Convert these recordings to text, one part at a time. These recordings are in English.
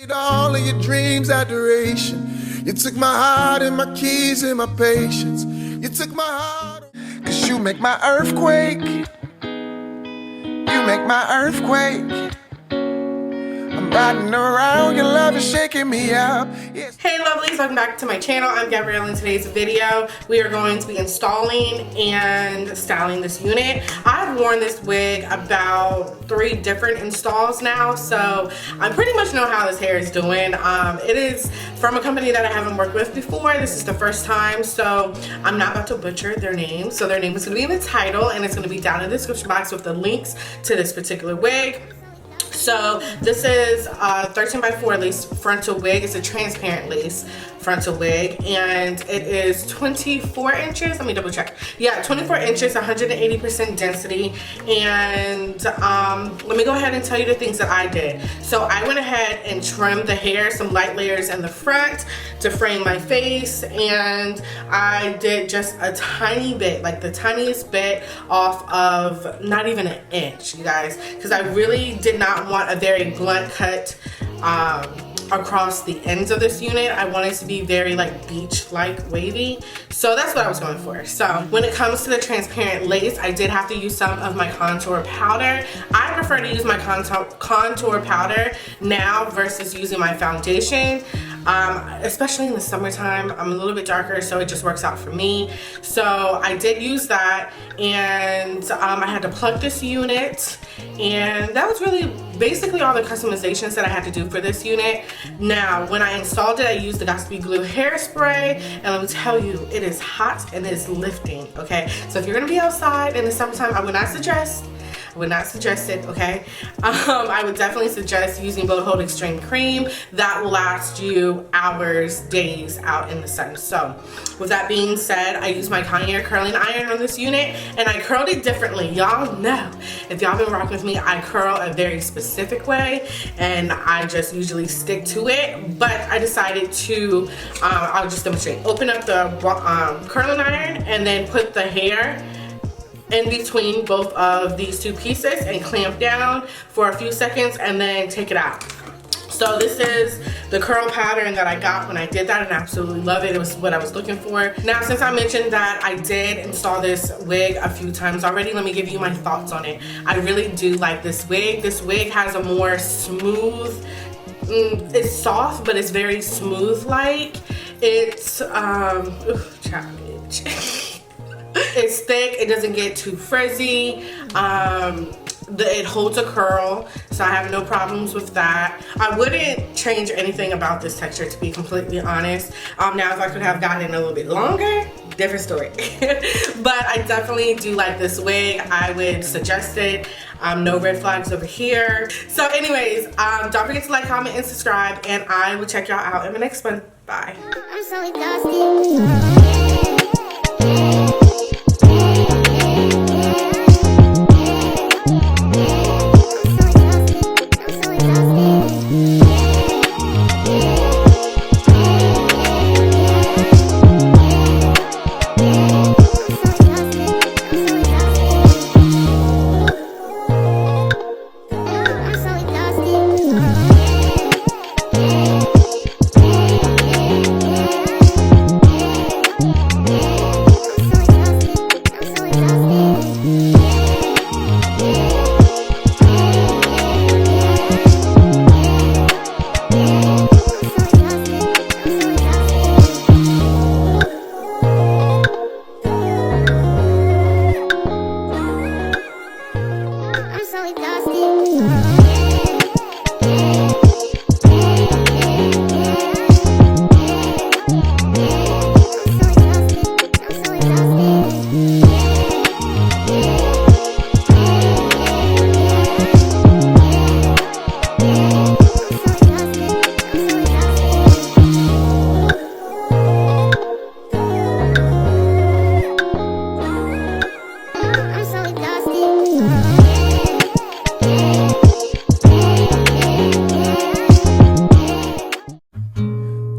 All of your dreams, adoration. You took my heart and my keys and my patience. You took my heart, 'cause you make my earthquake. You make my earthquake. I'm riding around, your love is shaking me up. Yes. Hey lovelies, welcome back to my channel. I'm Gabrielle. In today's video, we are going to be installing and styling this unit. I've worn this wig about 3 different installs now, so I pretty much know how this hair is doing. It is from a company that I haven't worked with before. This is the first time, so I'm not about to butcher their name. So their name is going to be in the title, and it's going to be down in the description box with the links to this particular wig. So this is 13x4 lace frontal wig. It's a transparent lace frontal wig, and it is 24 inches. Let me double check. Yeah, 24 inches, 180% density. And let me go ahead and tell you the things that I did. So I went ahead and trimmed the hair, some light layers in the front to frame my face, and I did just a tiny bit, like the tiniest bit off of not even an inch, you guys, because I really did not want a very blunt cut across the ends of this unit. I wanted to be very like beach-like wavy, so that's what I was going for. So when it comes to the transparent lace, I did have to use some of my contour powder. I prefer to use my contour powder now versus using my foundation. Especially in the summertime. I'm a little bit darker, so it just works out for me. So I did use that, and I had to plug this unit, and that was really basically all the customizations that I had to do for this unit. Now, when I installed it, I used the Gotspeed Glue hairspray, and let me tell you, it is hot and it is lifting, okay? So if you're gonna be outside in the summertime, I would not suggest it, okay? I would definitely suggest using Bodywave Extreme Cream. That will last you hours, days out in the sun. So with that being said, I used my Conair curling iron on this unit, and I curled it differently. Y'all know, if y'all been rocking with me, I curl a very specific way, and I just usually stick to it. But I decided to, I'll just demonstrate. Open up the curling iron and then put the hair in between both of these 2 pieces and clamp down for a few seconds and then take it out. So this is the curl pattern that I got when I did that, and I absolutely love it. It was what I was looking for. Now, since I mentioned that I did install this wig a few times already, let me give you my thoughts on it. I really do like this wig. This wig has a more smooth, it's soft, but it's very smooth like. It's, it's thick, it doesn't get too frizzy, it holds a curl, so I have no problems with that. I wouldn't change anything about this texture, to be completely honest. Now if I could have gotten it a little bit longer, different story. But I definitely do like this wig. I would suggest it. No red flags over here. So anyways, don't forget to like, comment, and subscribe, and I will check y'all out in the next one. Bye. I'm so exhausted.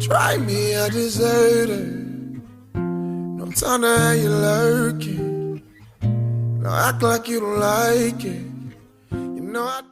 Try me a deserter. No time to have you lurking. No, act like you don't like it. You know I